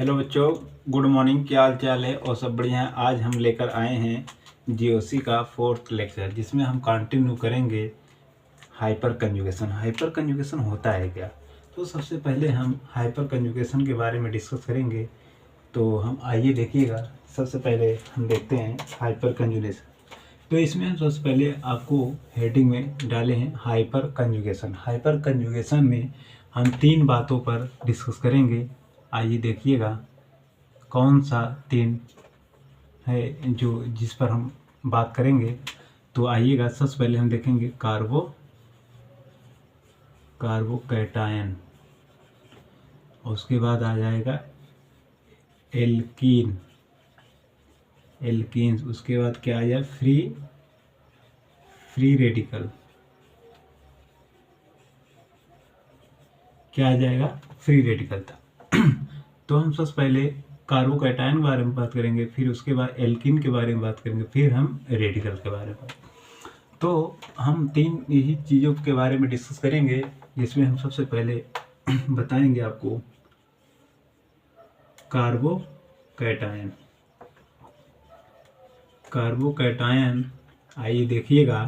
Hello बच्चों, good morning. क्या हाल चाल है? और सब बढ़िया है। आज हम लेकर आए हैं जीओसी का 4th लेक्चर, जिसमें हम कंटिन्यू करेंगे हाइपर कंजुगेशन। हाइपर कंजुगेशन होता है क्या? तो सबसे पहले हम हाइपर कंजुगेशन के बारे में डिस्कस करेंगे। तो हम आइए देखिएगा, सबसे पहले हम देखते हैं हाइपर कंजुगेशन। तो इसमें हम सबसे पहले आपको हेडिंग में डाले हैं हाइपर कंजुगेशन। हाइपर कंजुगेशन में हम 3 बातों पर डिस्कस करेंगे। आइए देखिएगा कौन सा 3 है जो जिस पर हम बात करेंगे। तो आइएगा, सबसे पहले हम देखेंगे कार्बोकैटायन, उसके बाद आ जाएगा एल्कीन्स, उसके बाद क्या आ जाए फ्री रेडिकल, क्या आ जाएगा? फ्री रेडिकल था। तो हम सबसे पहले कार्बोकैटायन के बारे में बात करेंगे, फिर उसके बाद एल्कीन के बारे में बात करेंगे, फिर हम रेडिकल के बारे में। तो हम 3 यही चीज़ों के बारे में डिस्कस करेंगे, जिसमें हम सबसे पहले बताएंगे आपको कार्बोकैटायन। आइए देखिएगा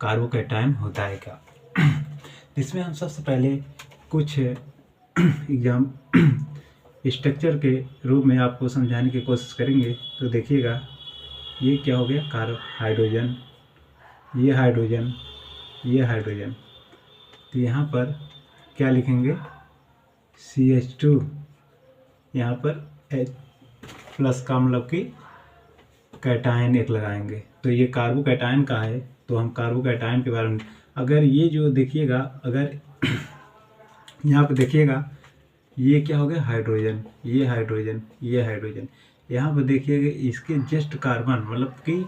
कार्बोकैटायन होता है क्या। इसमें हम सबसे पहले कुछ एग्जाम स्ट्रक्चर के रूप में आपको समझाने की कोशिश करेंगे। तो देखिएगा, ये क्या हो गया? हाइड्रोजन, ये हाइड्रोजन, ये हाइड्रोजन। तो यहाँ पर क्या लिखेंगे? CH2, यहाँ पर H+ का मतलब कि कैटायन एक लगाएंगे। तो ये कार्बोकैटायन का है, तो हम कार्बोकैटायन के बारे में, अगर ये जो देखिएगा, अगर यहाँ पर देखिएगा, ये क्या हो गया? हाइड्रोजन, ये हाइड्रोजन, ये हाइड्रोजन। यहाँ पर देखिएगा, इसके जस्ट कार्बन, मतलब कि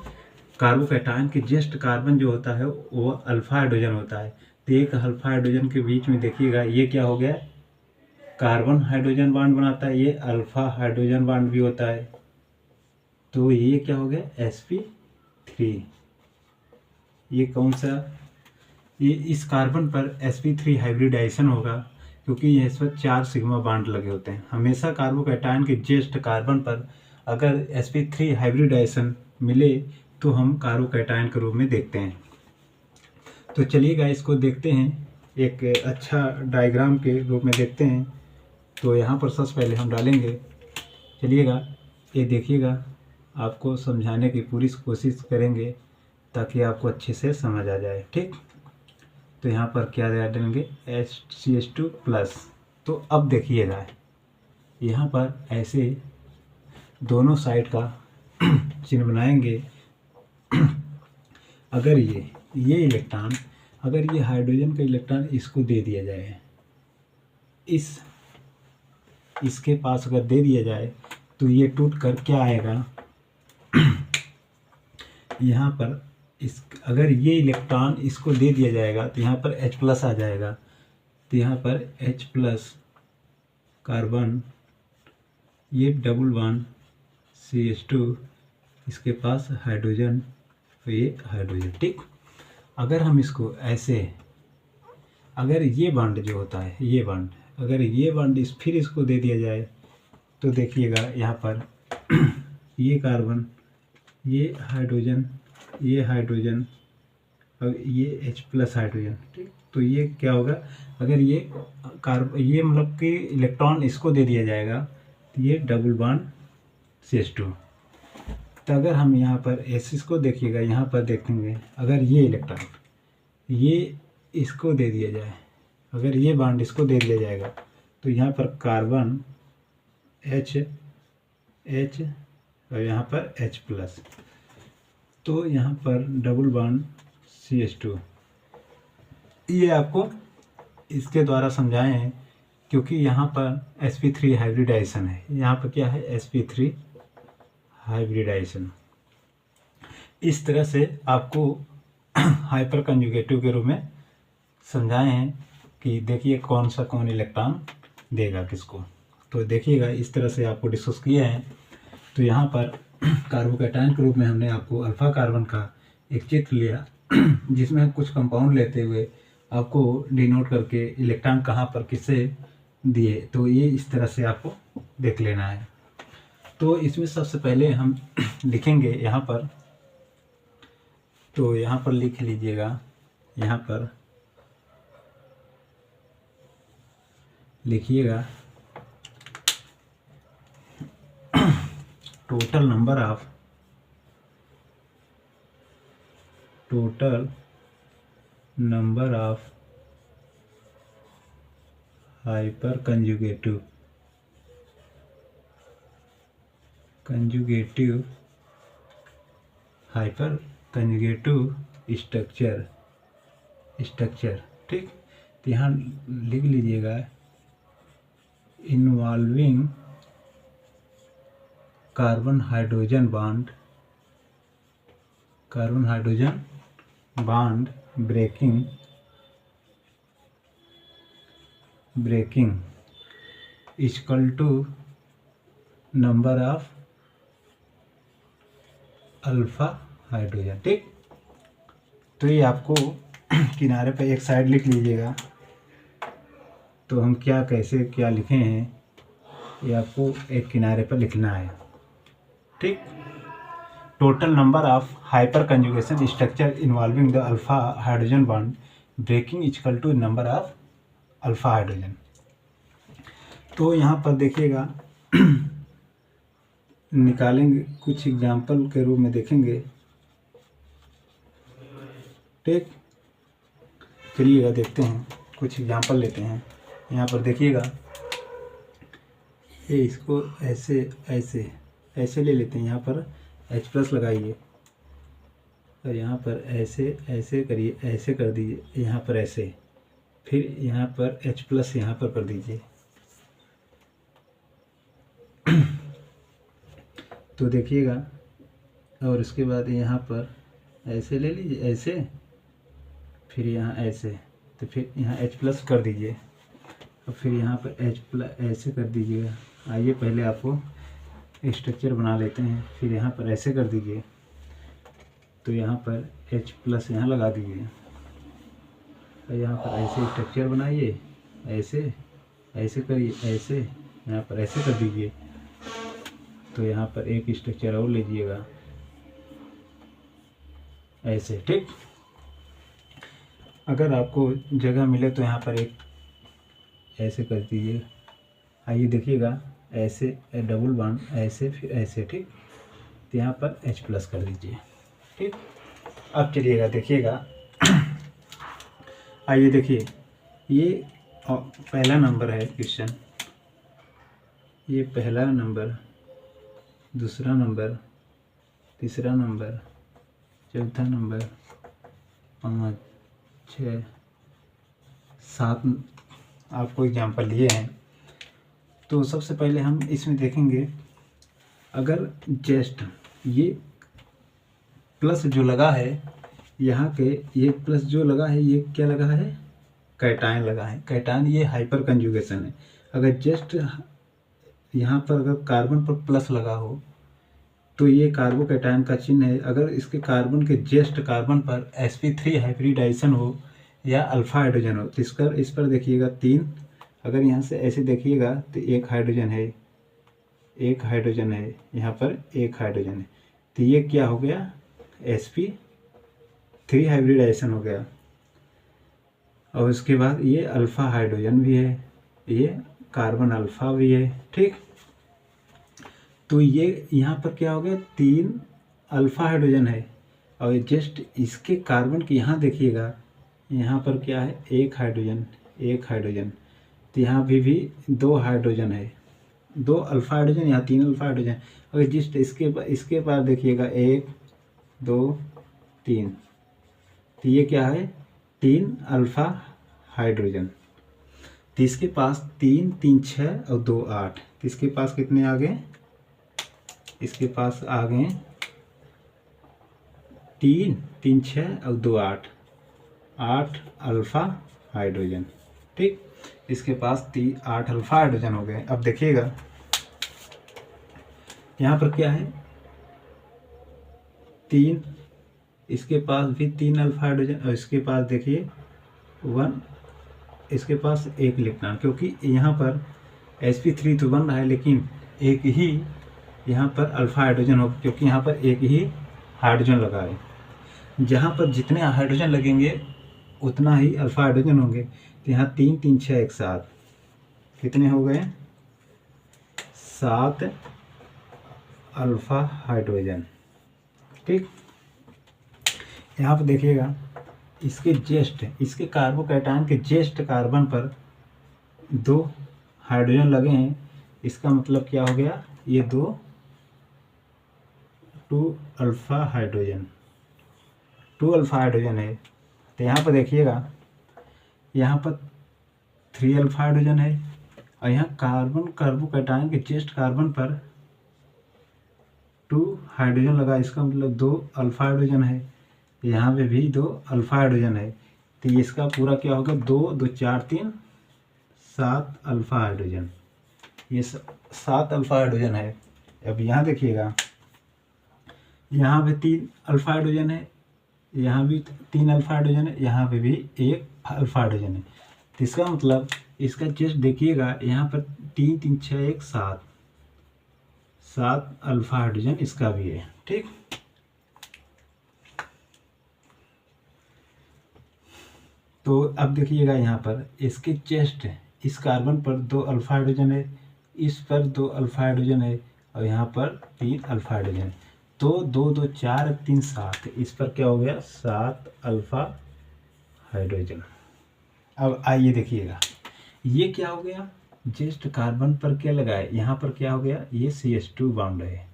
कार्बोकैटायन के जस्ट कार्बन जो होता है वो अल्फा हाइड्रोजन होता है। तो एक अल्फा हाइड्रोजन के बीच में देखिएगा, ये क्या हो गया? कार्बन हाइड्रोजन बॉन्ड बनाता है, ये अल्फा हाइड्रोजन बॉन्ड भी होता है। तो ये क्या हो गया? sp3। ये कौन सा? ये इस कार्बन पर sp3 हाइब्रिडाइजेशन होगा, क्योंकि ये इस पर 4 सिग्मा बॉन्ड लगे होते हैं। हमेशा कार्बोकैटायन के जस्ट कार्बन पर अगर sp3 हाइब्रिडाइजेशन मिले तो हम कार्बोकैटायन के रूप में देखते हैं। तो चलिएगा, इसको देखते हैं, एक अच्छा डायग्राम के रूप में देखते हैं। तो यहाँ पर सबसे पहले हम डालेंगे, चलिएगा ये देखिएगा, आपको समझाने की पूरी कोशिश करेंगे ताकि आपको अच्छे से समझ आ जाए, ठीक। तो यहाँ पर क्या डालेंगे? CH2+। तो अब देखिएगा, यहाँ पर ऐसे दोनों साइड का चिन्ह बनाएंगे। अगर ये इलेक्ट्रॉन, अगर ये हाइड्रोजन का इलेक्ट्रॉन इसको दे दिया जाए, इसके पास अगर दे दिया जाए, तो ये टूट कर क्या आएगा? यहाँ पर अगर ये इलेक्ट्रॉन इसको दे दिया जाएगा तो यहाँ पर H+ आ जाएगा। तो यहाँ पर H+ कार्बन, ये डबल बॉन्ड CH2, इसके पास हाइड्रोजन, तो ये हाइड्रोजन, ठीक। अगर हम इसको ऐसे, अगर ये बॉन्ड जो होता है, ये बॉन्ड, अगर ये बॉन्ड फिर इसको दे दिया जाए, तो देखिएगा यहाँ पर ये कार्बन, ये हाइड्रोजन, ये हाइड्रोजन और ये H+ हाइड्रोजन, ठीक। तो ये क्या होगा? अगर ये ये मतलब कि इलेक्ट्रॉन इसको दे दिया जाएगा, तो ये डबल बॉन्ड CH2। तो अगर हम यहाँ पर इसको देखिएगा, यहाँ पर देखेंगे, अगर ये इलेक्ट्रॉन ये इसको दे दिया जाए, अगर ये बॉन्ड इसको दे दिया जाएगा, तो यहाँ पर कार्बन H और यहाँ पर H+, तो यहाँ पर डबल बॉन्ड CH2। ये आपको इसके द्वारा समझाए हैं, क्योंकि यहाँ पर sp3 हाइब्रिडाइजेशन है। यहाँ पर क्या है? sp3 hybridisation. इस तरह से आपको हाइपर कंजुगेटिव के रूप में समझाए हैं कि देखिए कौन इलेक्ट्रॉन देगा किसको। तो देखिएगा, इस तरह से आपको डिस्कस किए हैं। तो यहाँ पर कार्बोकैटायन के रूप में हमने आपको अल्फा कार्बन का एक चित्र लिया, जिसमें हम कुछ कंपाउंड लेते हुए आपको डिनोट करके इलेक्ट्रॉन कहाँ पर किससे दिए। तो ये इस तरह से आपको देख लेना है। तो इसमें सबसे पहले हम लिखेंगे यहाँ पर, तो यहाँ पर लिख लीजिएगा, यहाँ पर लिखिएगा total number of hyper conjugative hyper conjugative structure, ठीक। तो यहाँ लिख लीजिएगा involving carbon hydrogen bond breaking equal to number of alpha hydrogen, ठीक। तो ये आपको किनारे पे एक साइड लिख लीजिएगा। तो हम कैसे क्या लिखे हैं ये आपको एक किनारे पर लिखना है, ठीक। Total number of hyper conjugation structure involving the alpha hydrogen bond breaking equal to number of alpha hydrogen. तो यहाँ पर देखिएगा निकालेंगे, कुछ एग्जाम्पल के रूप में देखेंगे, ठीक। चलिएगा देखते हैं, कुछ एग्जाम्पल लेते हैं। यहाँ पर देखिएगा, ये इसको ऐसे ले लेते हैं। यहाँ पर H+ लगाइए और यहाँ पर ऐसे करिए, ऐसे कर दीजिए, यहाँ पर ऐसे, फिर यहाँ पर H+ यहाँ पर कर दीजिए। तो देखिएगा, और उसके बाद यहाँ पर ऐसे ले लीजिए, ऐसे, फिर यहाँ ऐसे, तो फिर यहाँ H+ कर दीजिए और फिर यहाँ पर H+ ऐसे कर दीजिएगा। आइए पहले आपको स्ट्रक्चर बना लेते हैं, फिर यहाँ पर ऐसे कर दीजिए, तो यहाँ पर H+ यहाँ लगा दीजिए और यहाँ पर ऐसे स्ट्रक्चर बनाइए, ऐसे करिए, ऐसे यहाँ पर ऐसे कर दीजिए। तो यहाँ पर एक स्ट्रक्चर और लीजिएगा ऐसे, ठीक। अगर आपको जगह मिले तो यहाँ पर एक ऐसे कर दीजिए। आइए देखिएगा, ऐसे डबल बॉन्ड, ऐसे, फिर ऐसे, ठीक। तो यहाँ पर H+ कर दीजिए, ठीक। अब चलिएगा देखिएगा, आइए देखिए, ये पहला नंबर है क्वेश्चन, ये पहला नंबर, दूसरा नंबर, तीसरा नंबर, चौथा नंबर, 5, 6, 7 आपको एग्जाम्पल लिए हैं। तो सबसे पहले हम इसमें देखेंगे, अगर जस्ट ये प्लस जो लगा है, यहाँ के ये प्लस जो लगा है, ये क्या लगा है, कैटायन लगा है। कैटायन ये हाइपर कंजुगेशन है। अगर जस्ट यहाँ पर अगर कार्बन पर प्लस लगा हो तो ये कार्बोकैटायन का चिन्ह है। अगर इसके कार्बन के जस्ट कार्बन पर sp3 हाइब्रिडाइजेशन हो या अल्फा हाइड्रोजन हो, तो इस पर देखिएगा 3, अगर यहाँ से ऐसे देखिएगा तो एक हाइड्रोजन है, यहाँ पर एक हाइड्रोजन है, तो ये क्या हो गया, sp3 हाइब्रिडाइजेशन हो गया। और उसके बाद ये अल्फा हाइड्रोजन भी है, ये कार्बन अल्फा भी है, ठीक। तो ये यहाँ पर क्या हो गया, 3 अल्फा हाइड्रोजन है और जस्ट इसके कार्बन के यहाँ देखिएगा, यहाँ पर क्या है, एक हाइड्रोजन, तो यहाँ भी 2 हाइड्रोजन है, 2 अल्फा हाइड्रोजन, यहाँ 3 अल्फा हाइड्रोजन। अगर जस्ट इसके पास देखिएगा 1, 2, 3, तो ये क्या है, 3 अल्फा हाइड्रोजन। तो इसके पास 3, 3, 6 और 2, 8, तो इसके पास कितने आ गए, इसके पास आ गए 3, 3, 6 और 2, 8, 8 अल्फा हाइड्रोजन, ठीक। इसके पास 8 अल्फा हाइड्रोजन हो गए। अब देखिएगा यहाँ पर क्या है, 3, इसके पास भी 3 अल्फा हाइड्रोजन और इसके पास देखिए 1, इसके पास 1 इलेक्ट्रॉन, क्योंकि यहाँ पर sp3 तो बन रहा है, लेकिन एक ही यहाँ पर अल्फा हाइड्रोजन होगा, क्योंकि यहाँ पर एक ही हाइड्रोजन लगा है। जहाँ पर जितने हाइड्रोजन लगेंगे उतना ही अल्फा हाइड्रोजन होंगे। तो यहाँ 3 3 6 1 7 कितने हो गए? 7 अल्फा हाइड्रोजन। ठीक, यहाँ पर देखिएगा इसके कार्बोकैटायन के जेस्ट कार्बन पर 2 हाइड्रोजन लगे हैं। इसका मतलब क्या हो गया? ये 2 अल्फा हाइड्रोजन है। तो यहाँ पर देखिएगा, यहाँ पर 3 अल्फा हाइड्रोजन है, और यहाँ कार्बोकैटायन के जेस्ट कार्बन पर 2 हाइड्रोजन लगा। इसका मतलब 2 अल्फा हाइड्रोजन है। यहाँ पे भी 2 अल्फा हाइड्रोजन है। तो इसका पूरा क्या होगा? 2 2 4 3 7 अल्फा हाइड्रोजन। ये 7 अल्फा हाइड्रोजन है। अब यहाँ देखिएगा, यहाँ पे 3 अल्फा हाइड्रोजन है, यहाँ भी 3 अल्फा हाइड्रोजन है, यहाँ पे भी 1 अल्फा हाइड्रोजन है। तो इसका मतलब इसका जस्ट देखिएगा, यहाँ पर 3 3 6 1 7 अल्फा हाइड्रोजन इसका भी है। ठीक, तो अब देखिएगा, यहाँ पर इसके चेस्ट इस कार्बन पर 2 अल्फा हाइड्रोजन है, इस पर 2 अल्फा हाइड्रोजन है, और यहाँ पर 3 अल्फा हाइड्रोजन है। तो 2 2 4 3 7, इस पर क्या हो गया? 7 अल्फा हाइड्रोजन। अब आइए देखिएगा, ये क्या हो गया? जस्ट कार्बन पर क्या लगा है? यहाँ पर क्या हो गया? ये CH2 बॉन्ड है।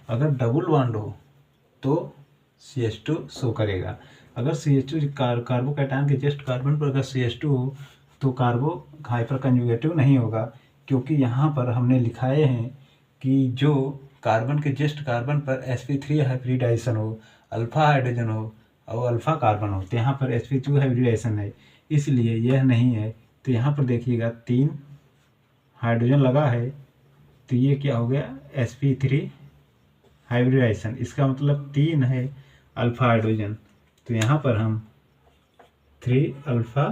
अगर डबल बॉन्ड हो तो CH2 शो करेगा। अगर CH2 कार्बोकैटायन के जस्ट कार्बन पर अगर CH2 हो तो कार्बो हाइपर कंजुगेटिव नहीं होगा, क्योंकि यहाँ पर हमने लिखाए हैं कि जो कार्बन के जस्ट कार्बन पर sp3 हाइब्रिडाइजेशन हो, अल्फा हाइड्रोजन हो और अल्फा कार्बन हो, तो यहाँ पर sp2 हाइब्रिडाइजेशन है, इसलिए यह नहीं है। तो यहाँ पर देखिएगा 3 हाइड्रोजन लगा है, तो ये क्या हो गया? sp3 hybridisation. इसका मतलब 3 है अल्फा हाइड्रोजन, तो यहाँ पर हम 3 अल्फा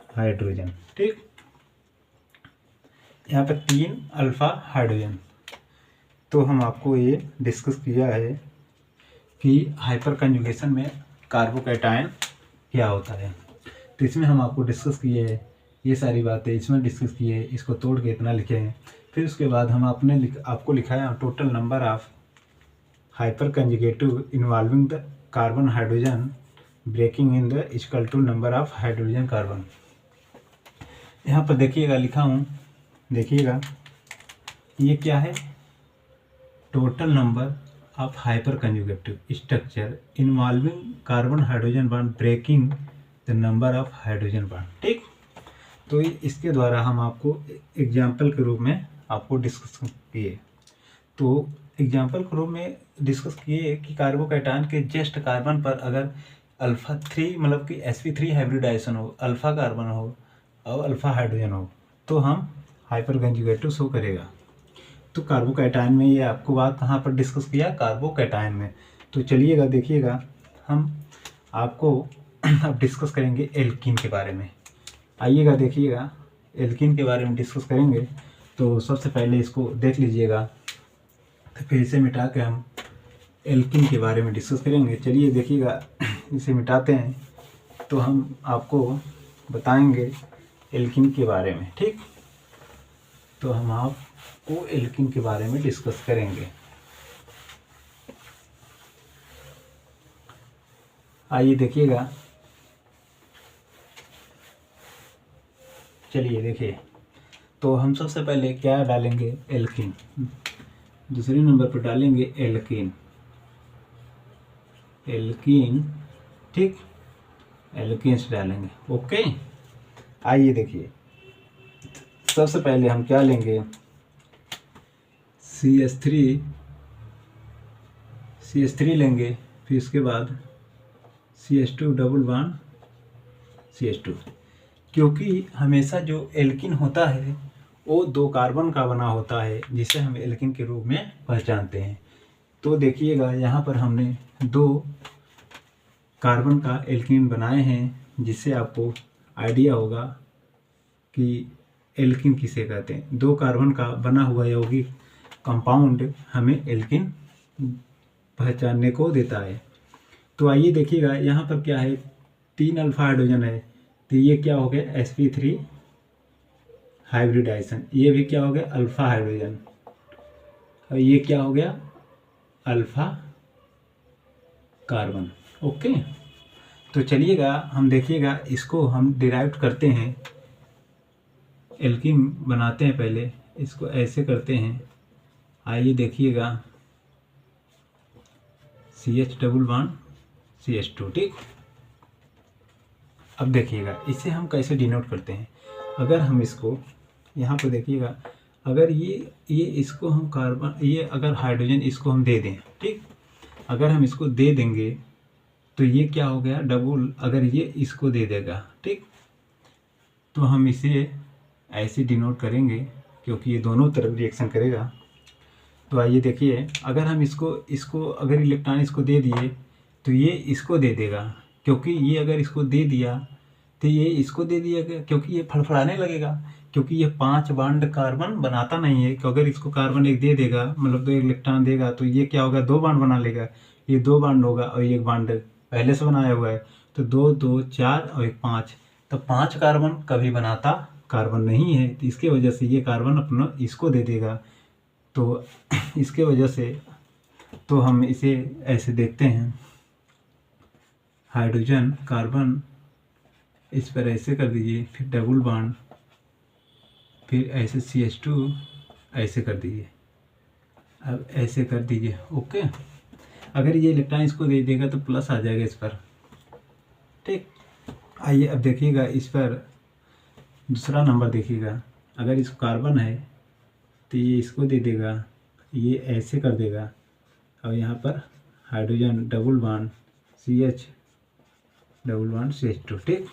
हाइड्रोजन। ठीक, यहाँ पर 3 अल्फा हाइड्रोजन। तो हम आपको ये डिस्कस किया है कि हाइपर कंजुगेशन में कार्बोकैटायन क्या होता है। तो इसमें हम आपको डिस्कस किए हैं ये सारी बातें, इसमें डिस्कस किए, इसको तोड़ के इतना लिखे हैं। फिर उसके बाद हम आपको लिखाया total number of hyper conjugative involving the carbon hydrogen breaking in the equal to number of hydrogen carbon. यहाँ पर देखिएगा, लिखा हूँ, देखिएगा ये क्या है? Total number of hyper conjugative structure involving carbon hydrogen bond breaking the number of hydrogen bond. ठीक, तो इसके द्वारा हम आपको एग्जाम्पल के रूप में आपको डिस्कस किए। तो एग्जाम्पल के रूप में डिस्कस किए कि कार्बोकैटायन के जस्ट कार्बन पर अगर अल्फा 3 मतलब कि sp3 हाइब्रिडाइजेशन हो, अल्फा कार्बन हो और अल्फा हाइड्रोजन हो, तो हम हाइपर कंजुगेटिव शो करेगा। तो कार्बोकैटायन में ये आपको बात कहाँ पर डिस्कस किया? कार्बोकैटायन में। तो चलिएगा देखिएगा, हम आपको अब डिस्कस करेंगे एल्कीन के बारे में। आइएगा देखिएगा, एल्कीन के बारे में डिस्कस करेंगे। तो सबसे पहले इसको देख लीजिएगा, तो फिर इसे मिटा के हम एल्कीन के बारे में डिस्कस करेंगे। चलिए देखिएगा, इसे मिटाते हैं तो हम आपको बताएंगे एल्कीन के बारे में। ठीक, तो हम आपको एल्कीन के बारे में डिस्कस करेंगे। आइए देखिएगा, चलिए देखिए, तो हम सबसे पहले क्या डालेंगे? एल्कीन। दूसरे नंबर पर डालेंगे एल्कीन। ठीक, एल्कीन्स डालेंगे। ओके, आइए देखिए, सबसे पहले हम क्या लेंगे? CH3 लेंगे, फिर उसके बाद CH2 डबल बॉन्ड CH2। क्योंकि हमेशा जो एल्कीन होता है वो 2 कार्बन का बना होता है, जिसे हम एल्कीन के रूप में पहचानते हैं। तो देखिएगा, यहाँ पर हमने 2 कार्बन का एल्कीन बनाए हैं, जिससे आपको आइडिया होगा कि एल्किन किसे कहते हैं। 2 कार्बन का बना हुआ यौगिक कंपाउंड हमें एल्किन पहचानने को देता है। तो आइए देखिएगा यहाँ पर क्या है, 3 अल्फा हाइड्रोजन है, तो ये क्या हो गया sp3 हाइब्रिडाइजेशन, ये भी क्या हो गया अल्फा हाइड्रोजन, और ये क्या हो गया अल्फा कार्बन। ओके, तो चलिएगा हम देखिएगा इसको हम डिराइव करते हैं, एल्कीन बनाते हैं, पहले इसको ऐसे करते हैं। आइए देखिएगा CH डबल बॉन्ड CH2, ठीक। अब देखिएगा इसे हम कैसे डिनोट करते हैं। अगर हम इसको यहाँ पर देखिएगा, अगर ये इसको हम कार्बन, ये अगर हाइड्रोजन इसको हम दे दें, ठीक, अगर हम इसको दे देंगे तो ये क्या हो गया डबल, अगर ये इसको दे देगा, ठीक, तो हम इसे ऐसे डिनोट करेंगे क्योंकि ये दोनों तरफ रिएक्शन करेगा। तो आइए देखिए, अगर हम इसको अगर इलेक्ट्रॉन इसको दे दिए तो ये इसको दे देगा, क्योंकि ये अगर इसको दे दिया तो ये इसको दे दिया गया, क्योंकि ये फड़फड़ाने लगेगा, क्योंकि ये 5 बॉन्ड कार्बन बनाता नहीं है। तो अगर इसको कार्बन एक दे देगा, मतलब 2 इलेक्ट्रॉन देगा, तो ये क्या होगा 2 बॉन्ड बना लेगा, ये 2 बॉन्ड होगा और 1 बॉन्ड पहले से बनाया हुआ है, तो 2 2 4 और 1 5, तो 5 कार्बन कभी बनाता कार्बन नहीं है। तो इसके वजह से ये कार्बन अपना इसको दे देगा। तो इसके वजह से तो हम इसे ऐसे देखते हैं, हाइड्रोजन कार्बन, इस पर ऐसे कर दीजिए, फिर डबल बॉन्ड, फिर ऐसे CH2 ऐसे कर दीजिए, अब ऐसे कर दीजिए। ओके, अगर ये इलेक्ट्रॉन इसको दे देगा तो प्लस आ जाएगा इस पर, ठीक। आइए अब देखिएगा इस पर दूसरा नंबर देखिएगा, अगर इस कार्बन है तो ये इसको दे देगा, ये ऐसे कर देगा, और यहाँ पर hydrogen double bond CH double bond CH2, ठीक।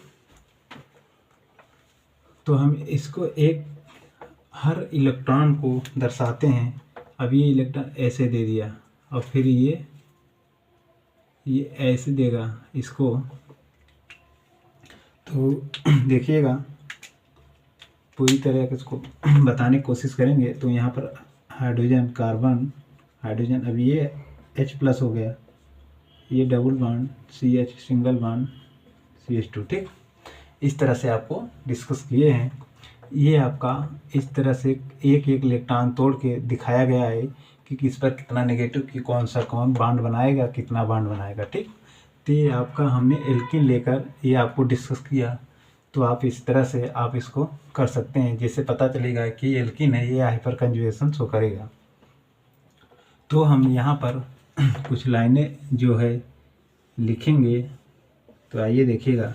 तो हम इसको एक हर इलेक्ट्रॉन को दर्शाते हैं। अब ये इलेक्ट्रॉन ऐसे दे दिया और फिर ये ऐसे देगा इसको, तो देखिएगा पूरी तरह इसको बताने की कोशिश करेंगे। तो यहाँ पर हाइड्रोजन कार्बन, हाइड्रोजन, अब ये H+ हो गया, ये double bond CH single bond CH2, ठीक। इस तरह से आपको डिस्कस किए हैं। ये आपका इस तरह से एक एक इलेक्ट्रॉन तोड़ के दिखाया गया है कि किस पर कितना नेगेटिव, कि कौन बॉन्ड बनाएगा, कितना बॉन्ड बनाएगा, ठीक। तो ये आपका हमने एल्कीन लेकर ये आपको डिस्कस किया। तो आप इस तरह से आप इसको कर सकते हैं, जिससे पता चलेगा कि एल्कीन है, ये हाइपर कंजुगेशन शो करेगा। तो हम यहाँ पर कुछ लाइनें जो है लिखेंगे, तो आइए देखिएगा।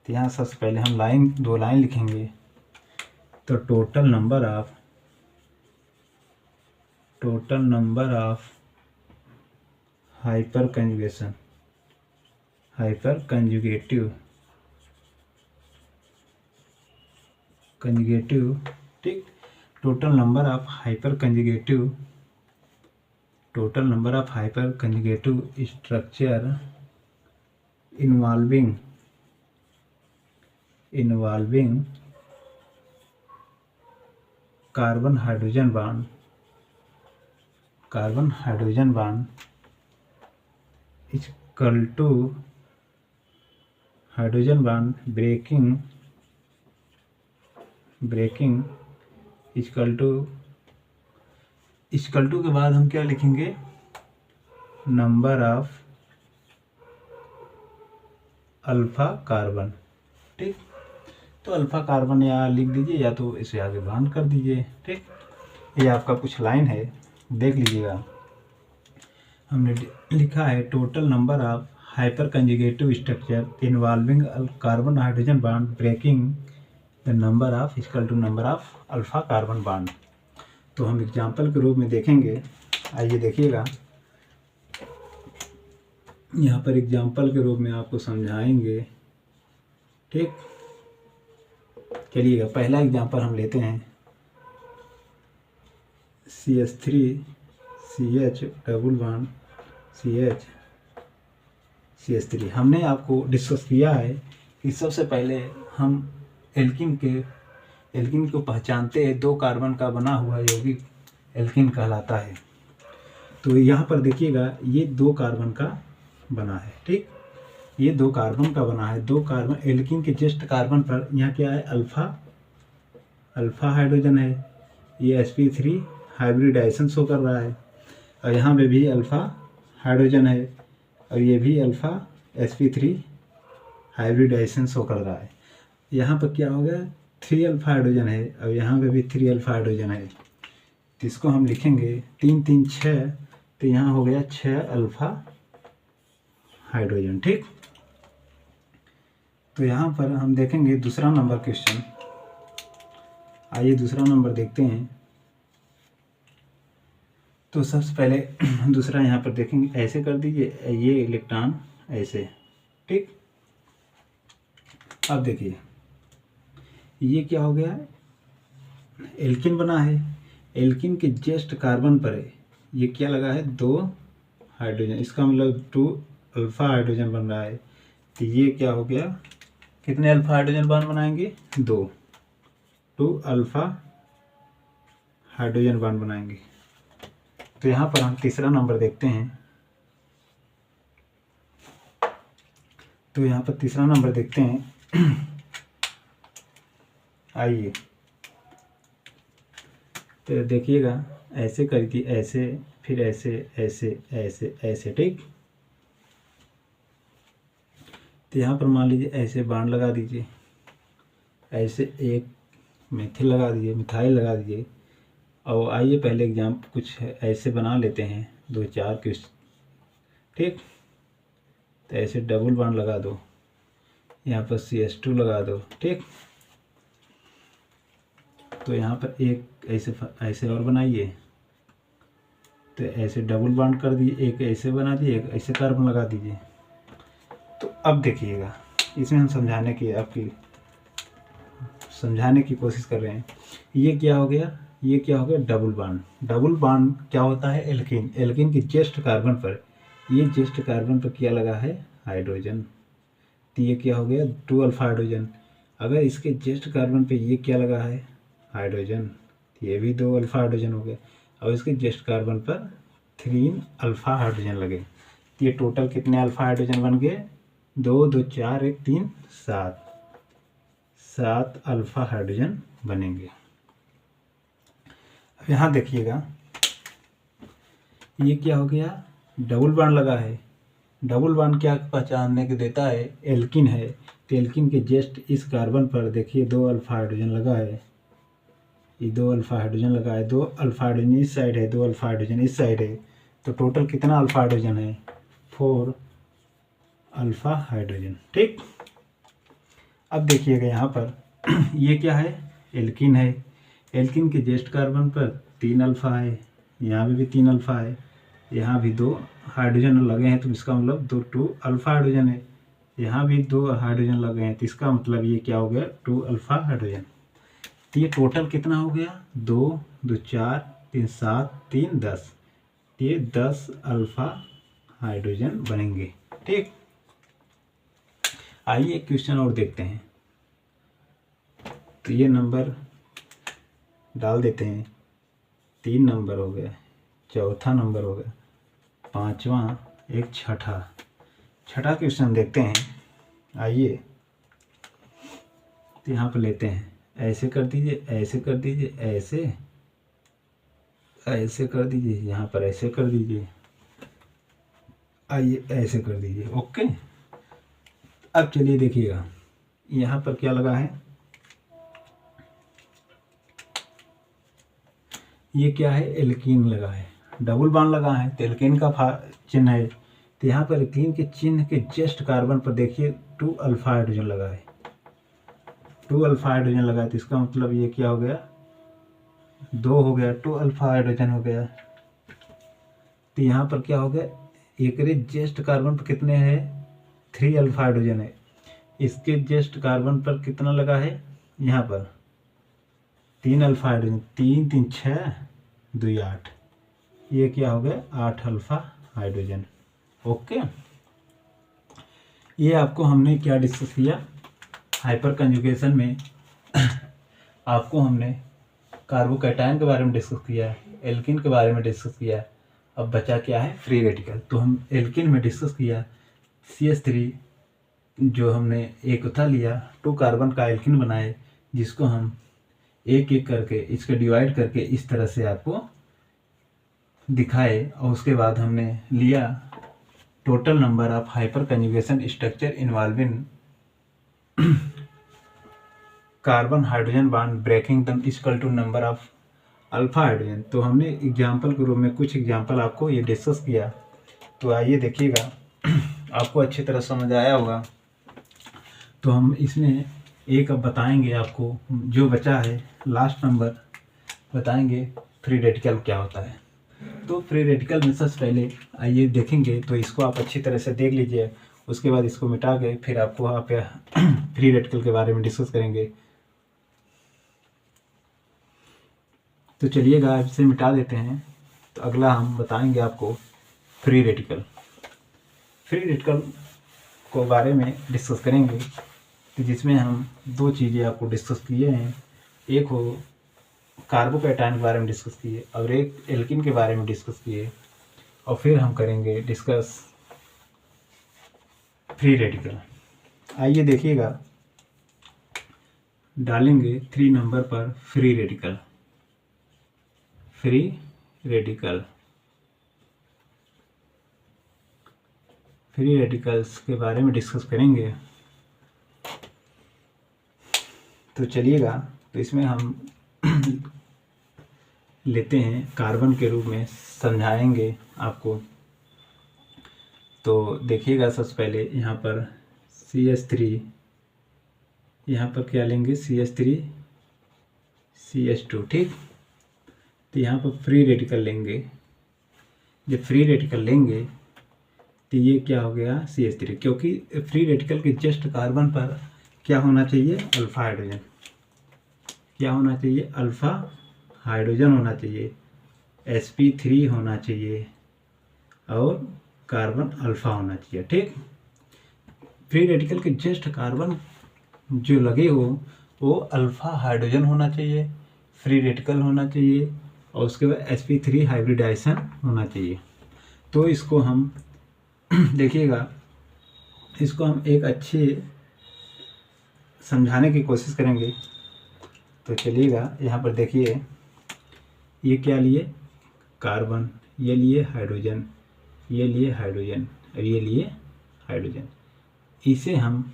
तो यहाँ सबसे पहले हम 2 लाइन लिखेंगे। तो total number of hyper conjugative, ठीक। Total number of hyper conjugative structure involving carbon hydrogen bond equal to hydrogen bond breaking equal to के बाद हम क्या लिखेंगे, नंबर ऑफ अल्फा कार्बन, ठीक। तो अल्फा कार्बन यहाँ लिख दीजिए, या तो इसे आगे बांध कर दीजिए, ठीक। ये आपका कुछ लाइन है, देख लीजिएगा। हमने लिखा है total number of hyper conjugative structure involving carbon hydrogen bond breaking the number of equal to number of alpha carbon bond. तो हम एग्जाम्पल के रूप में देखेंगे। आइए देखिएगा, यहाँ पर एग्जाम्पल के रूप में आपको समझाएंगे, ठीक। चलिएगा पहला एग्जाम्पल हम लेते हैं, CH3 CH double bond CH CH3। हमने आपको डिस्कस किया है कि सबसे पहले हम एल्कीन के एल्कीन को पहचानते हैं, 2 कार्बन का बना हुआ यौगिक एल्कीन कहलाता है। तो यहाँ पर देखिएगा ये 2 कार्बन का बना है, ठीक, ये 2 कार्बन का बना है। 2 कार्बन एल्कीन के जस्ट कार्बन पर यहाँ क्या है, अल्फा हाइड्रोजन है, ये sp3 हाइब्रिडाइजेशन शो कर रहा है, और यहाँ पे भी अल्फा हाइड्रोजन है, और ये भी अल्फा sp3 हाइब्रिडाइजेशन शो कर रहा है। यहाँ पर क्या हो गया, 3 अल्फा हाइड्रोजन है, और यहाँ पे भी 3 अल्फा हाइड्रोजन है। तो इसको हम लिखेंगे 3 3 6, तो यहाँ हो गया 6 अल्फा हाइड्रोजन, ठीक। तो यहाँ पर हम देखेंगे दूसरा नंबर क्वेश्चन। आइए दूसरा नंबर देखते हैं। तो सबसे पहले दूसरा यहाँ पर देखेंगे, ऐसे कर दीजिए, ये इलेक्ट्रॉन ऐसे, ठीक। अब देखिए ये क्या हो गया, एल्कीन बना है, एल्कीन के जस्ट कार्बन पर ये क्या लगा है, 2 हाइड्रोजन, इसका मतलब 2 अल्फा हाइड्रोजन बन रहा है। तो ये क्या हो गया, कितने अल्फा हाइड्रोजन बॉन्ड बनाएंगे, 2 अल्फा हाइड्रोजन बॉन्ड बनाएंगे। तो यहाँ पर हम तीसरा नंबर देखते हैं। तो यहाँ पर तीसरा नंबर देखते हैं। आइए तो देखिएगा, ऐसे करके ऐसे, फिर ऐसे ऐसे ऐसे ऐसे, ठीक। तो यहाँ पर मान लीजिए ऐसे बाण लगा दीजिए, ऐसे एक मिथिल लगा दीजिए, मिथाइल लगा दीजिए। और आइए पहले एग्जाम कुछ ऐसे बना लेते हैं, 2-4 क्वेश्चन, ठीक। तो ऐसे डबल बाण लगा दो, यहाँ पर CH2 लगा दो, ठीक। तो यहाँ पर एक ऐसे और बनाइए, तो ऐसे डबल बाउंड कर दिए, एक ऐसे बना दिए, एक ऐसे कार्बन लगा दीजिए। तो अब देखिएगा, इसमें हम समझाने की कोशिश कर रहे हैं। ये क्या हो गया, ये क्या हो गया, डबल बाउंड। डबल बाउंड क्या होता है, एल्कीन, एल्कीन के जस्ट कार्बन पर, ये जस्ट कार्बन पर क्या लगा है, हाइड्रोजन। तो ये क्या हो गया, 2 अल्फा हाइड्रोजन। अगर इसके जस्ट कार्बन पे ये क्या लगा है, हाइड्रोजन, ये भी 2 अल्फा हाइड्रोजन हो गए। और इसके जस्ट कार्बन पर 3 अल्फा हाइड्रोजन लगे। तो ये टोटल कितने अल्फा हाइड्रोजन बन गए, 2 2 4 1 3 7 अल्फा हाइड्रोजन बनेंगे। अब यहाँ देखिएगा, ये क्या हो गया, डबल बॉन्ड लगा है। डबल बॉन्ड क्या पहचानने के देता है, एल्कीन है। तो एल्कीन के जस्ट इस कार्बन पर देखिए 2 अल्फा हाइड्रोजन लगा है, ये 2 अल्फा हाइड्रोजन लगा है, 2 अल्फा हाइड्रोजन इस साइड है, 2 अल्फा हाइड्रोजन इस साइड है। तो टोटल कितना अल्फा हाइड्रोजन है, 4 अल्फा हाइड्रोजन, ठीक। अब देखिएगा यहाँ पर ये क्या है, एल्कीन है। एल्कीन के जस्ट कार्बन पर 3 अल्फा है, यहाँ भी 3 अल्फा है, यहाँ भी 2 हाइड्रोजन लगे हैं, तो इसका मतलब 2 अल्फा हाइड्रोजन है। यहाँ भी 2 हाइड्रोजन लगे हैं, तो इसका मतलब ये क्या हो गया, 2 अल्फा हाइड्रोजन। तो ये टोटल कितना हो गया, 2 2 4 3 7 3 10, ये 10 अल्फा हाइड्रोजन बनेंगे, ठीक। आइए एक क्वेश्चन और देखते हैं। तो ये नंबर डाल देते हैं, 3 नंबर हो गया, चौथा नंबर हो गया, पांचवा, एक छठा क्वेश्चन देखते हैं। आइए तो यहाँ पर लेते हैं, ऐसे कर दीजिए, ऐसे कर दीजिए, ऐसे कर दीजिए, यहाँ पर ऐसे कर दीजिए, आइए ऐसे कर दीजिए, ओके। अब चलिए देखिएगा, यहाँ पर क्या लगा है, ये क्या है, एल्कीन लगा है, डबल बॉन्ड लगा है, तो एल्कीन का चिन्ह है। तो यहाँ पर एल्कीन के चिन्ह के जस्ट कार्बन पर देखिए 2 अल्फा हाइड्रोजन लगा है, 2 अल्फा हाइड्रोजन लगा है। तो इसका मतलब ये क्या हो गया, 2 हो गया, 2 अल्फा हाइड्रोजन हो गया। तो यहाँ पर क्या हो गया, एक जस्ट कार्बन पर कितने हैं, 3 अल्फा हाइड्रोजन है। इसके जस्ट कार्बन पर कितना लगा है, यहाँ पर 3 अल्फा हाइड्रोजन, 3 3 6 2 8, ये क्या हो गया, 8 अल्फा हाइड्रोजन, ओके। ये आपको हमने क्या डिस्कस किया, हाइपर कंजुगेशन में आपको हमने कार्बोकैटायन के बारे में डिस्कस किया है, एल्किन के बारे में डिस्कस किया है। अब बचा क्या है? Free radical. तो हम एल्किन में डिस्कस किया CH3, जो हमने एक उठा लिया 2 कार्बन का एल्किन बनाए, जिसको हम एक एक करके इसको डिवाइड करके इस तरह से आपको दिखाए। और उसके बाद हमने लिया total number of hyper conjugation structure involving carbon hydrogen bond breaking the equal to number of alpha hydrogen. तो हमने एग्जाम्पल के रूप में कुछ एग्जाम्पल आपको ये डिस्कस किया। तो आइए देखिएगा, आपको अच्छी तरह समझ आया होगा। तो हम इसमें एक अब बताएंगे आपको, जो बचा है लास्ट नंबर बताएंगे फ्री रेडिकल क्या होता है। तो फ्री रेडिकल में सबसे पहले आइए देखेंगे, तो इसको आप अच्छी तरह से देख लीजिए। उसके बाद इसको मिटा के फिर आपको आप फ्री रेडिकल के बारे में डिस्कस करेंगे। तो चलिएगा इसे मिटा देते हैं। तो अगला हम बताएंगे आपको फ्री रेडिकल। फ्री रेडिकल को बारे में डिस्कस करेंगे, तो जिसमें हम 2 चीज़ें आपको डिस्कस किए हैं। एक हो कार्बोकैटायन के बारे में डिस्कस किए और एक एल्किन के बारे में डिस्कस किए, और फिर हम करेंगे डिस्कस फ्री रेडिकल। आइए देखिएगा, डालेंगे 3 नंबर पर free radical. Free radical, free radicals के बारे में डिस्कस करेंगे। तो चलिएगा, तो इसमें हम लेते हैं कार्बन के रूप में, समझाएंगे आपको। तो देखिएगा, सबसे पहले यहाँ पर CH3, यहाँ पर क्या लेंगे CH3 CH2, ठीक। तो यहाँ पर फ्री रेडिकल लेंगे। जब फ्री रेडिकल लेंगे तो ये क्या हो गया CH3, क्योंकि फ्री रेडिकल के जस्ट कार्बन पर क्या होना चाहिए? Alpha hydrogen. क्या होना चाहिए? अल्फा हाइड्रोजन होना चाहिए, sp3 होना चाहिए और कार्बन अल्फा होना चाहिए, ठीक। फ्री रेडिकल के जस्ट कार्बन जो लगे हो वो अल्फा हाइड्रोजन होना चाहिए, फ्री रेडिकल होना चाहिए, और उसके बाद sp3 हाइब्रिडाइजेशन होना चाहिए। तो इसको हम देखिएगा, इसको हम एक अच्छे समझाने की कोशिश करेंगे। तो चलिएगा, यहाँ पर देखिए, ये क्या लिए? कार्बन, ये लिए हाइड्रोजन, ये लिए हाइड्रोजन और ये लिए हाइड्रोजन। इसे हम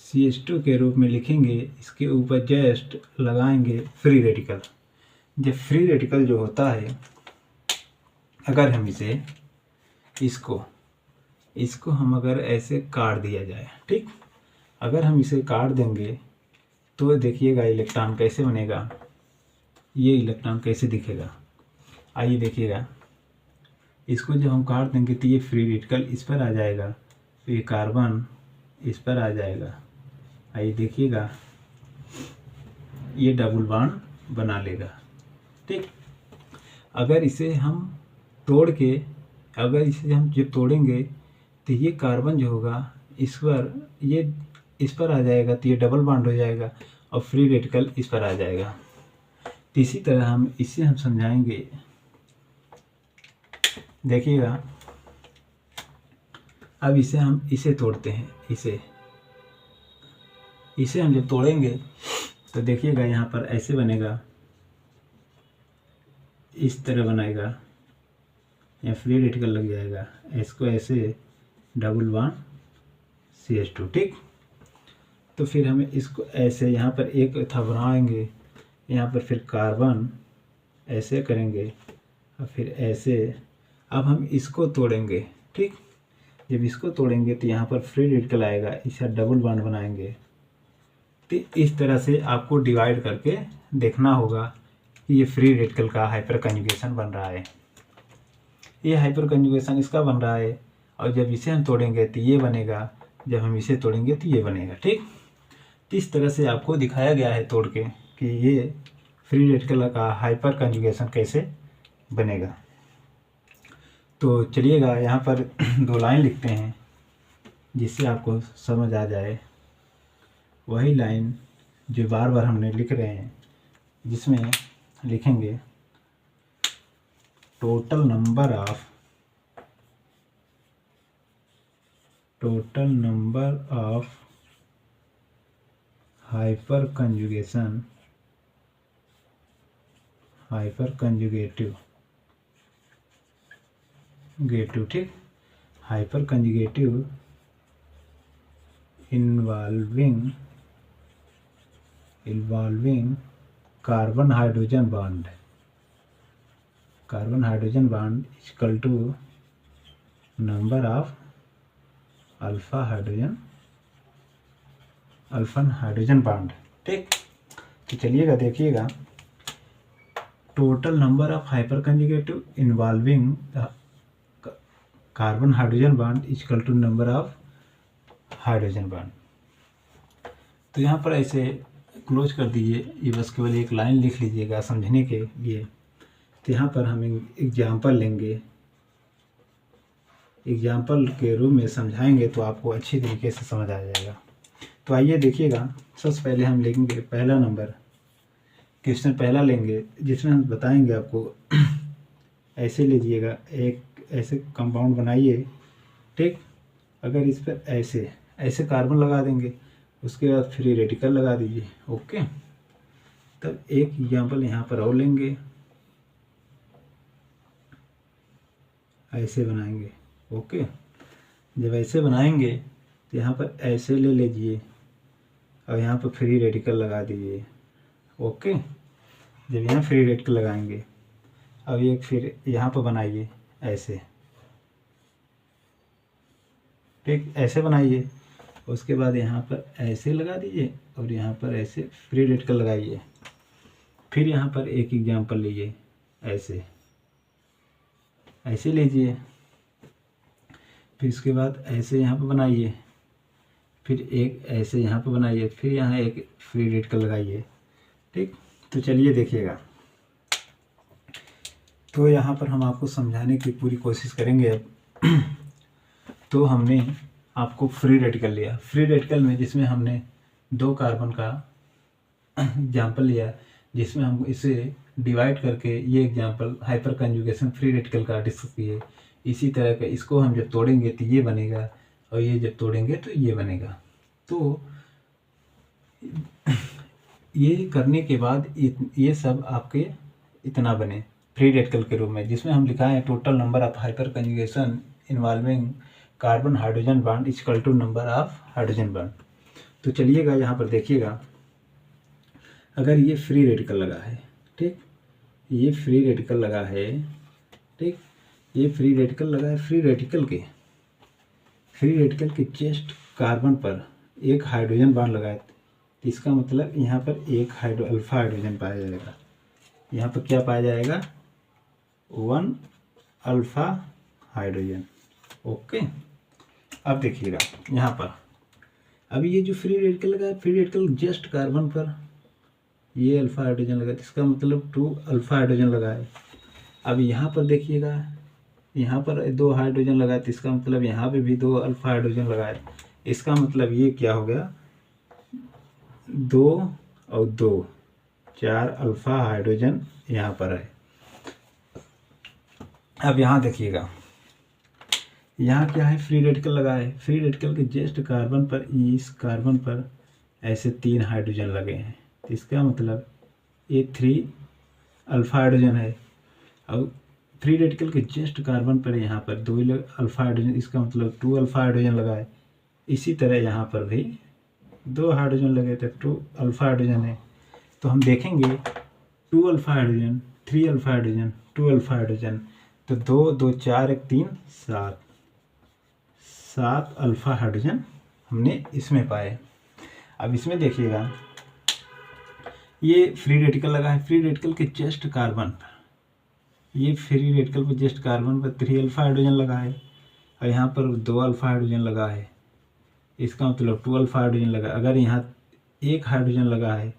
CH2 के रूप में लिखेंगे। इसके ऊपर जस्ट लगाएंगे फ्री रेडिकल। जब फ्री रेडिकल जो होता है, अगर हम इसे इसको हम अगर ऐसे काट दिया जाए, ठीक, अगर हम इसे काट देंगे तो देखिएगा इलेक्ट्रॉन कैसे बनेगा, ये इलेक्ट्रॉन कैसे दिखेगा। आइए देखिएगा, इसको जब हम काट देंगे तो ये फ्री रेडिकल इस पर आ जाएगा, तो ये कार्बन इस पर आ जाएगा। आइए देखिएगा, ये डबल बॉन्ड बना लेगा, ठीक। अगर इसे हम तोड़ के, अगर इसे हम जब तोड़ेंगे तो ये कार्बन जो होगा इस पर आ जाएगा, तो ये डबल बॉन्ड हो जाएगा और फ्री रेडिकल इस पर आ जाएगा। तो इसी तरह हम समझाएंगे। देखिएगा, अब इसे तोड़ते हैं। इसे हम जब तोड़ेंगे तो देखिएगा, यहाँ पर ऐसे बनेगा, इस तरह बनाएगा, या फ्री रेडिकल लग जाएगा, इसको ऐसे डबल बॉन्ड CH2, ठीक। तो फिर हमें इसको ऐसे यहाँ पर एक था बनाएंगे, यहाँ पर फिर कार्बन ऐसे करेंगे और फिर ऐसे। अब हम इसको तोड़ेंगे, ठीक। जब इसको तोड़ेंगे तो यहाँ पर फ्री रेडिकल आएगा, इसे डबल बॉन्ड बनाएंगे। तो इस तरह से आपको डिवाइड करके देखना होगा कि ये फ्री रेडिकल का हाइपर कंजुगेशन बन रहा है। ये हाइपर कंजुगेशन इसका बन रहा है, और जब इसे हम तोड़ेंगे तो ये बनेगा, जब हम इसे तोड़ेंगे तो ये बनेगा, ठीक। तो इस तरह से आपको दिखाया गया है तोड़ के कि ये फ्री रेडिकल का हाइपर कंजुगेशन कैसे बनेगा। तो चलिएगा, यहाँ पर 2 लाइन लिखते हैं जिससे आपको समझ आ जाए। वही लाइन जो बार बार हमने लिख रहे हैं, जिसमें लिखेंगे total number of hyper conjugative ठीक, hyper conjugative involving carbon hydrogen bond equal to number of alpha hydrogen bond. ठीक, तो चलिएगा देखिएगा, total number of hyper conjugative involving carbon hydrogen bond equal to number of hydrogen bond. तो यहाँ पर ऐसे close कर दीजिए, ये बस केवल एक लाइन लिख लीजिएगा समझने के लिए। तो यहाँ पर हम एग्जाम्पल लेंगे, एग्जाम्पल के रूप में समझाएंगे तो आपको अच्छी तरीके से समझ आ जाएगा। तो आइए देखिएगा, सबसे पहले हम लेंगे पहला नंबर, क्वेश्चन पहला लेंगे, जिसमें हम बताएंगे आपको ऐसे लीजिएगा, एक ऐसे कंपाउंड बनाइए। ठीक, अगर इस पर ऐसे कार्बन लगा देंगे, उसके बाद फ्री रेडिकल लगा दीजिए। ओके, तब एक एग्जाम्पल यहाँ पर और लेंगे, ऐसे बनाएंगे। ओके, जब ऐसे बनाएंगे तो यहाँ पर ऐसे ले लीजिए और यहाँ पर फ्री रेडिकल लगा दीजिए। ओके, जब यहाँ फ्री रेडिकल लगाएंगे, अब एक फिर यहाँ पर बनाइए ऐसे। ठीक, ऐसे बनाइए, उसके बाद यहाँ पर ऐसे लगा दीजिए और यहाँ पर ऐसे फ्री रेडिकल लगाइए। फिर यहाँ पर एक एग्जाम्पल लीजिए, ऐसे लीजिए, फिर इसके बाद ऐसे यहाँ पर बनाइए, फिर एक ऐसे यहाँ पर बनाइए, फिर यहाँ एक फ्री रेडिकल लगाइए। ठीक, तो चलिए देखिएगा, तो यहाँ पर हम आपको समझाने की पूरी कोशिश करेंगे अब। तो हमने आपको फ्री रेडिकल लिया, फ्री रेडिकल में जिसमें हमने 2 कार्बन का एग्जाम्पल लिया, जिसमें हम इसे डिवाइड करके ये example hyper conjugation free radical का डिस्कस किए। इसी तरह का इसको हम जब तोड़ेंगे तो ये बनेगा, और ये जब तोड़ेंगे तो ये बनेगा। तो ये करने के बाद ये सब आपके इतना बने फ्री रेडिकल के रूप में, जिसमें हम लिखा है total number of hyper conjugation involving carbon hydrogen bond equal to number of hydrogen bond. तो चलिएगा यहाँ पर देखिएगा, अगर ये फ्री रेडिकल लगा है, ठीक, ये फ्री रेडिकल लगा है, ठीक, ये फ्री रेडिकल लगा है, फ्री रेडिकल के जस्ट कार्बन पर एक हाइड्रोजन बॉन्ड लगा है, तो इसका मतलब यहाँ पर एक अल्फा हाइड्रोजन पाया जाएगा। यहाँ पर क्या पाया जाएगा? 1 अल्फा हाइड्रोजन। ओके, अब देखिएगा यहाँ पर, अब ये जो फ्री रेडिकल लगा है, फ्री रेडिकल जस्ट कार्बन पर ये अल्फा हाइड्रोजन लगा, इसका मतलब 2 अल्फा हाइड्रोजन लगा है। अब यहाँ पर देखिएगा, यहाँ पर 2 हाइड्रोजन लगा है, तो इसका मतलब यहाँ पे भी 2 अल्फा हाइड्रोजन लगा है। इसका मतलब ये क्या हो गया, 2 और 2 4 अल्फा हाइड्रोजन यहाँ पर है। अब यहाँ देखिएगा, यहाँ क्या है, फ्री रेडिकल लगा है, फ्री रेडिकल के जस्ट कार्बन पर, इस कार्बन पर ऐसे 3 हाइड्रोजन लगे हैं, तो इसका मतलब ये 3 अल्फा हाइड्रोजन है। और फ्री रेडिकल के जस्ट कार्बन पर यहाँ पर 2 अल्फा हाइड्रोजन, इसका मतलब 2 अल्फा हाइड्रोजन लगा है। इसी तरह यहाँ पर भी 2 हाइड्रोजन लगे थे, 2 अल्फा हाइड्रोजन है। तो हम देखेंगे 2 alpha hydrogen, 3 alpha hydrogen, 2 alpha hydrogen, तो 2 2 4 1 3 7 अल्फा हाइड्रोजन हमने इसमें पाए। अब इसमें देखिएगा, ये फ्री रेडिकल लगा है, फ्री रेडिकल के जस्ट कार्बन पर, ये फ्री रेडिकल पर जस्ट कार्बन पर 3 अल्फा हाइड्रोजन लगा है, और यहाँ पर 2 अल्फा हाइड्रोजन लगा है, इसका मतलब 2 अल्फा हाइड्रोजन लगा। अगर यहाँ 1 हाइड्रोजन लगा है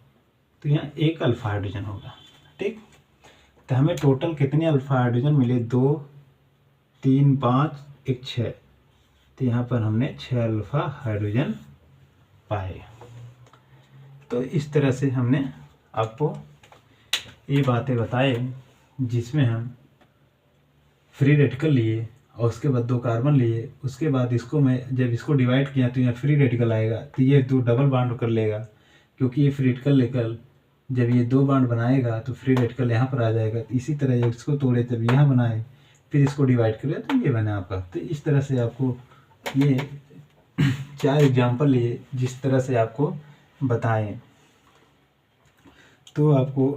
तो यहाँ 1 अल्फा हाइड्रोजन होगा। ठीक, तो हमें टोटल कितने अल्फा हाइड्रोजन मिले, 2 3 5 1 6, तो यहाँ पर हमने 6 अल्फा हाइड्रोजन पाए। तो इस तरह से हमने आपको ये बातें बताए जिसमें हम फ्री रेडिकल लिए और उसके बाद 2 कार्बन लिए, उसके बाद इसको मैं जब इसको डिवाइड किया तो यहाँ फ्री रेडिकल आएगा, तो ये 2 डबल बॉन्ड कर लेगा, क्योंकि ये फ्री रेडिकल लेकर जब ये 2 बॉन्ड बनाएगा तो फ्री रेडिकल यहाँ पर आ जाएगा। तो इसी तरह इसको तोड़े जब यहाँ बनाए फिर इसको डिवाइड करें तो ये बना आपका। तो इस तरह से आपको ये 4 एग्जाम्पल लिए जिस तरह से आपको बताएं, तो आपको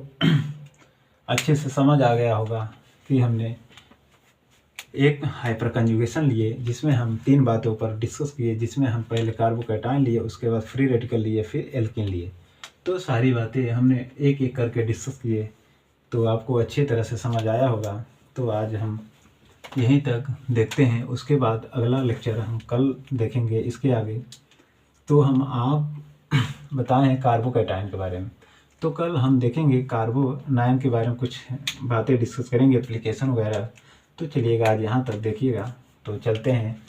अच्छे से समझ आ गया होगा कि हमने एक हाइपर कंजुगेशन लिए जिसमें हम 3 बातों पर डिस्कस किए, जिसमें हम पहले कार्बोकैटायन लिए, उसके बाद फ्री रेडिकल लिए, फिर एल्कीन लिए। तो सारी बातें हमने एक एक करके डिस्कस किए, तो आपको अच्छी तरह से समझ आया होगा। तो आज हम यहीं तक देखते हैं, उसके बाद अगला लेक्चर हम कल देखेंगे इसके आगे। तो हम आप बताए हैं कार्बोकैटायन के बारे में, तो कल हम देखेंगे कार्बोनायन के बारे में कुछ बातें डिस्कस करेंगे, एप्लीकेशन वगैरह। तो चलिएगा आज यहाँ तक देखिएगा, तो चलते हैं।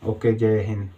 ओके, जय हिंद।